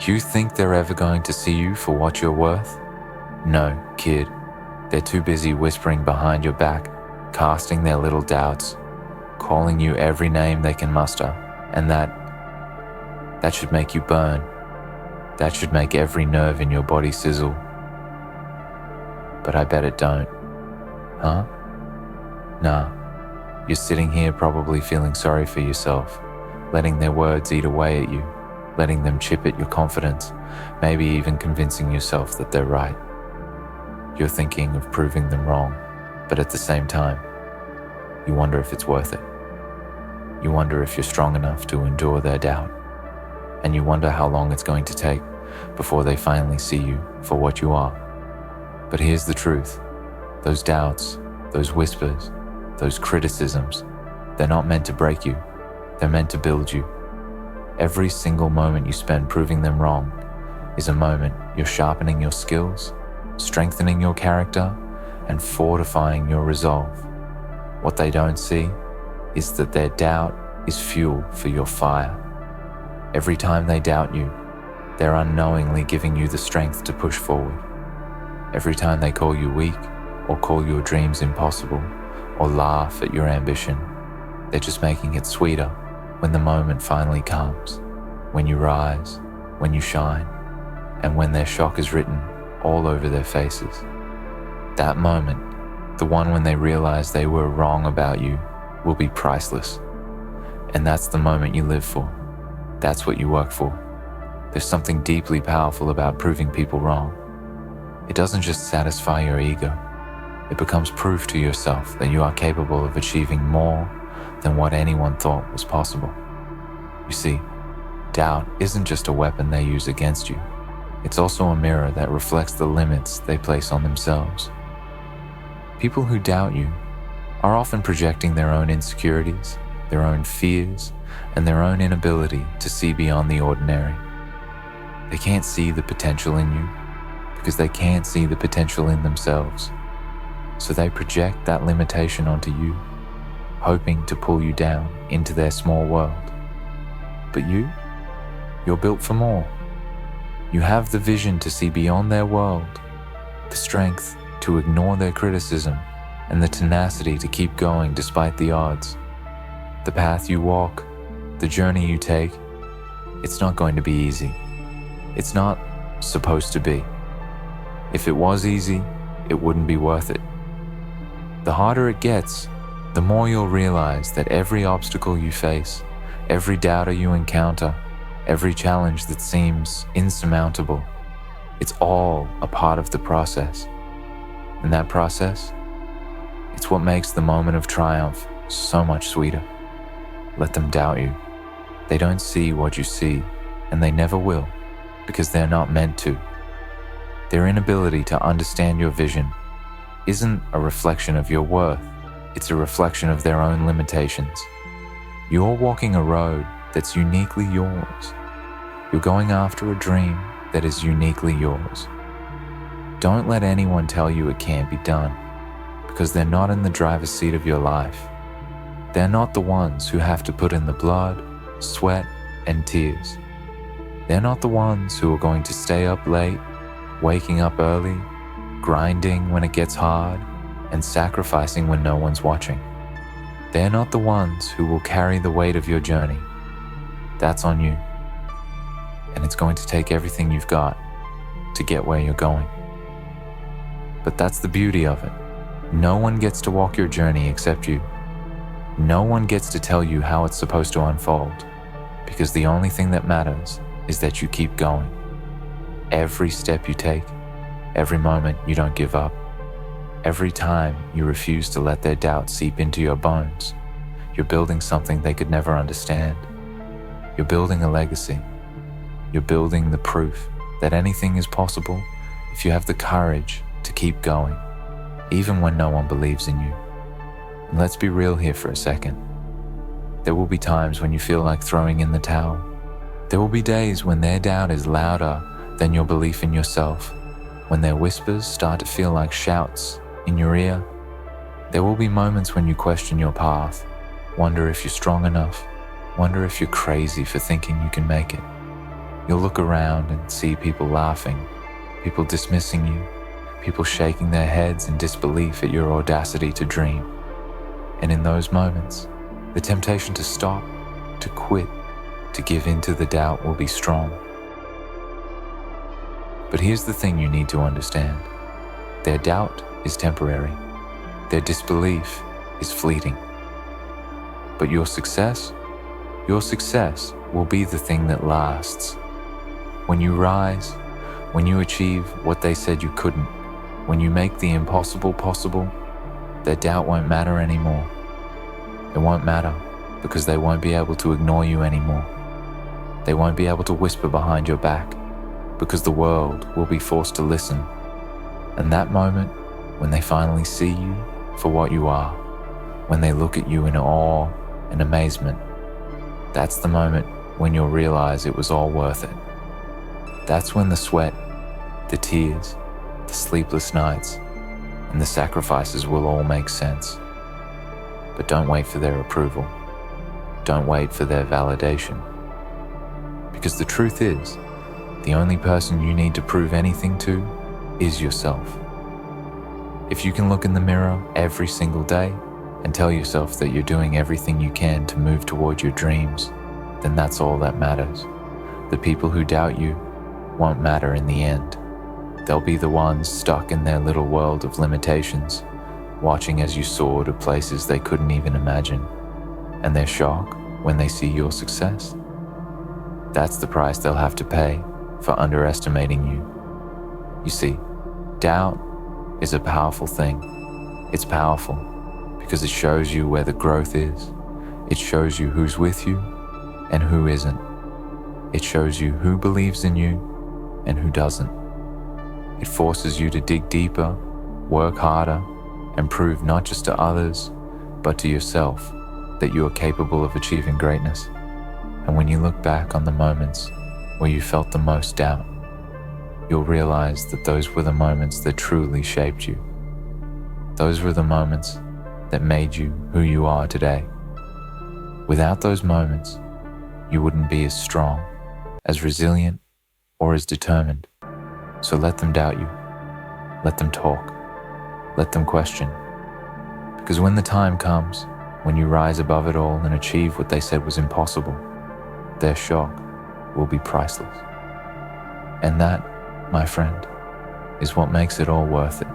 You think they're ever going to see you for what you're worth? No, kid. They're too busy whispering behind your back, casting their little doubts, calling you every name they can muster, and that should make you burn. That should make every nerve in your body sizzle. But I bet it don't. Huh? Nah. You're sitting here probably feeling sorry for yourself, letting their words eat away at you, letting them chip at your confidence, maybe even convincing yourself that they're right. You're thinking of proving them wrong, but at the same time, you wonder if it's worth it. You wonder if you're strong enough to endure their doubt, and you wonder how long it's going to take before they finally see you for what you are. But here's the truth. Those doubts, those whispers, those criticisms, they're not meant to break you. They're meant to build you. Every single moment you spend proving them wrong is a moment you're sharpening your skills, strengthening your character, and fortifying your resolve. What they don't see is that their doubt is fuel for your fire. Every time they doubt you, they're unknowingly giving you the strength to push forward. Every time they call you weak, or call your dreams impossible, or laugh at your ambition, they're just making it sweeter when the moment finally comes, when you rise, when you shine, and when their shock is written all over their faces. That moment, the one when they realize they were wrong about you, will be priceless. And that's the moment you live for. That's what you work for. There's something deeply powerful about proving people wrong. It doesn't just satisfy your ego. It becomes proof to yourself that you are capable of achieving more than what anyone thought was possible. You see, doubt isn't just a weapon they use against you. It's also a mirror that reflects the limits they place on themselves. People who doubt you are often projecting their own insecurities, their own fears, and their own inability to see beyond the ordinary. They can't see the potential in you because they can't see the potential in themselves. So they project that limitation onto you, hoping to pull you down into their small world. But you're built for more. You have the vision to see beyond their world, the strength to ignore their criticism, and the tenacity to keep going despite the odds. The path you walk, the journey you take, it's not going to be easy. It's not supposed to be. If it was easy, it wouldn't be worth it. The harder it gets, the more you'll realize that every obstacle you face, every doubter you encounter, every challenge that seems insurmountable, it's all a part of the process. And that process, it's what makes the moment of triumph so much sweeter. Let them doubt you. They don't see what you see, and they never will, because they're not meant to. Their inability to understand your vision isn't a reflection of your worth, it's a reflection of their own limitations. You're walking a road that's uniquely yours. You're going after a dream that is uniquely yours. Don't let anyone tell you it can't be done, because they're not in the driver's seat of your life. They're not the ones who have to put in the blood, sweat, and tears. They're not the ones who are going to stay up late, waking up early, grinding when it gets hard, and sacrificing when no one's watching. They're not the ones who will carry the weight of your journey. That's on you. And it's going to take everything you've got to get where you're going. But that's the beauty of it. No one gets to walk your journey except you. No one gets to tell you how it's supposed to unfold, because the only thing that matters is that you keep going. Every step you take, every moment you don't give up, every time you refuse to let their doubt seep into your bones, you're building something they could never understand. You're building a legacy. You're building the proof that anything is possible if you have the courage to keep going, even when no one believes in you. And let's be real here for a second. There will be times when you feel like throwing in the towel. There will be days when their doubt is louder than your belief in yourself, when their whispers start to feel like shouts in your ear. There will be moments when you question your path, wonder if you're strong enough, wonder if you're crazy for thinking you can make it. You'll look around and see people laughing, people dismissing you, people shaking their heads in disbelief at your audacity to dream. And in those moments, the temptation to stop, to quit, to give in to the doubt will be strong. But here's the thing you need to understand. Their doubt is temporary. Their disbelief is fleeting. But your success will be the thing that lasts. When you rise, when you achieve what they said you couldn't, when you make the impossible possible, their doubt won't matter anymore. It won't matter because they won't be able to ignore you anymore. They won't be able to whisper behind your back because the world will be forced to listen. And that moment, when they finally see you for what you are, when they look at you in awe and amazement, that's the moment when you'll realize it was all worth it. That's when the sweat, the tears, the sleepless nights, and the sacrifices will all make sense. But don't wait for their approval. Don't wait for their validation. Because the truth is, the only person you need to prove anything to is yourself. If you can look in the mirror every single day and tell yourself that you're doing everything you can to move toward your dreams, then that's all that matters. The people who doubt you won't matter in the end. They'll be the ones stuck in their little world of limitations, watching as you soar to places they couldn't even imagine. And their shock when they see your success, that's the price they'll have to pay for underestimating you. You see, doubt is a powerful thing. It's powerful because it shows you where the growth is. It shows you who's with you and who isn't. It shows you who believes in you and who doesn't. It forces you to dig deeper, work harder, and prove not just to others, but to yourself that you are capable of achieving greatness. And when you look back on the moments where you felt the most doubt, you'll realize that those were the moments that truly shaped you. Those were the moments that made you who you are today. Without those moments, you wouldn't be as strong, as resilient, or as determined. So let them doubt you. Let them talk. Let them question. Because when the time comes, when you rise above it all and achieve what they said was impossible, their shock will be priceless. And that, my friend, is what makes it all worth it.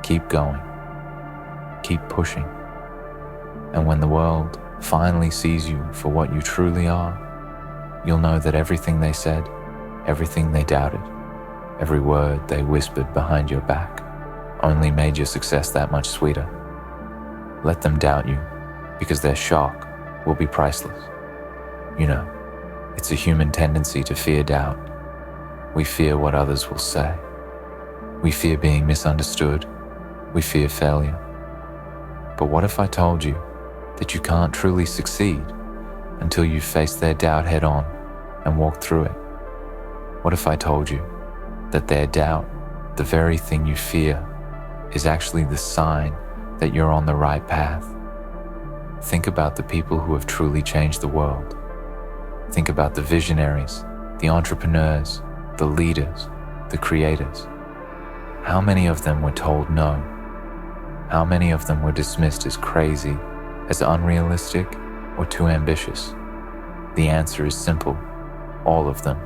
Keep going. Keep pushing. And when the world finally sees you for what you truly are, you'll know that everything they said, everything they doubted, every word they whispered behind your back only made your success that much sweeter. Let them doubt you, because their shock will be priceless. You know, it's a human tendency to fear doubt. We fear what others will say. We fear being misunderstood. We fear failure. But what if I told you that you can't truly succeed until you face their doubt head on and walk through it? What if I told you that their doubt, the very thing you fear, is actually the sign that you're on the right path? Think about the people who have truly changed the world. Think about the visionaries, the entrepreneurs, the leaders, the creators. How many of them were told no? How many of them were dismissed as crazy, as unrealistic, or too ambitious? The answer is simple: all of them.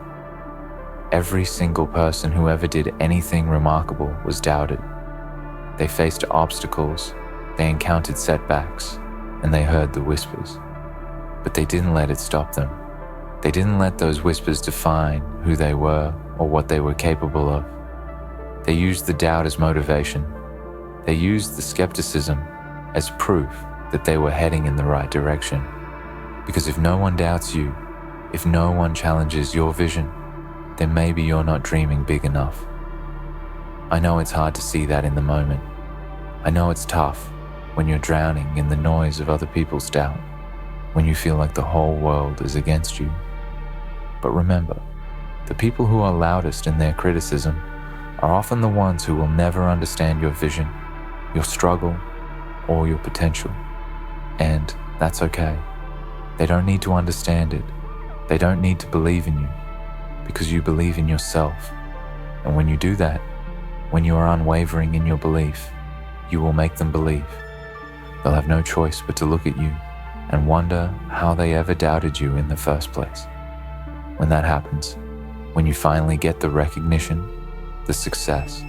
Every single person who ever did anything remarkable was doubted. They faced obstacles, they encountered setbacks, and they heard the whispers. But they didn't let it stop them. They didn't let those whispers define who they were or what they were capable of. They used the doubt as motivation. They used the skepticism as proof that they were heading in the right direction. Because if no one doubts you, if no one challenges your vision, then maybe you're not dreaming big enough. I know it's hard to see that in the moment. I know it's tough when you're drowning in the noise of other people's doubt, when you feel like the whole world is against you. But remember, the people who are loudest in their criticism are often the ones who will never understand your vision, your struggle, or your potential. And that's okay. They don't need to understand it. They don't need to believe in you. because you believe in yourself. And when you do that, when you are unwavering in your belief, you will make them believe. They'll have no choice but to look at you and wonder how they ever doubted you in the first place. When that happens, when you finally get the recognition, the success,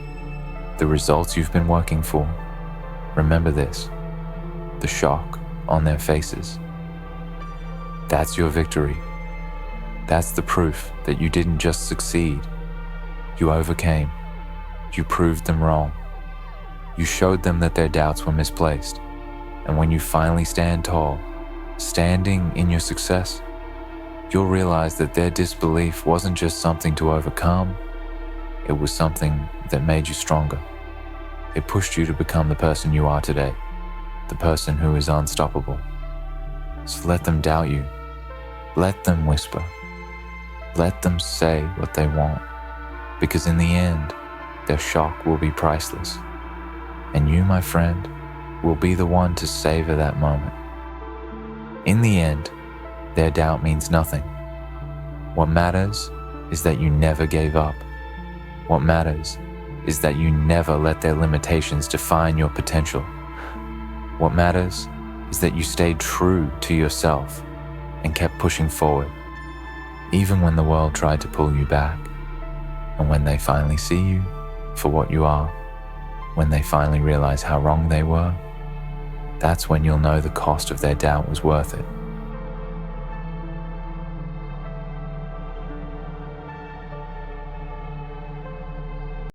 the results you've been working for, remember this: the shock on their faces. That's your victory. That's the proof that you didn't just succeed. You overcame. You proved them wrong. You showed them that their doubts were misplaced. And when you finally stand tall, standing in your success, you'll realize that their disbelief wasn't just something to overcome, it was something that made you stronger. It pushed you to become the person you are today, the person who is unstoppable. So let them doubt you. Let them whisper. Let them say what they want, because in the end, their shock will be priceless. And you, my friend, will be the one to savor that moment. In the end, their doubt means nothing. What matters is that you never gave up. What matters is that you never let their limitations define your potential. What matters is that you stayed true to yourself and kept pushing forward, even when the world tried to pull you back. And when they finally see you for what you are, when they finally realize how wrong they were, that's when you'll know the cost of their doubt was worth it.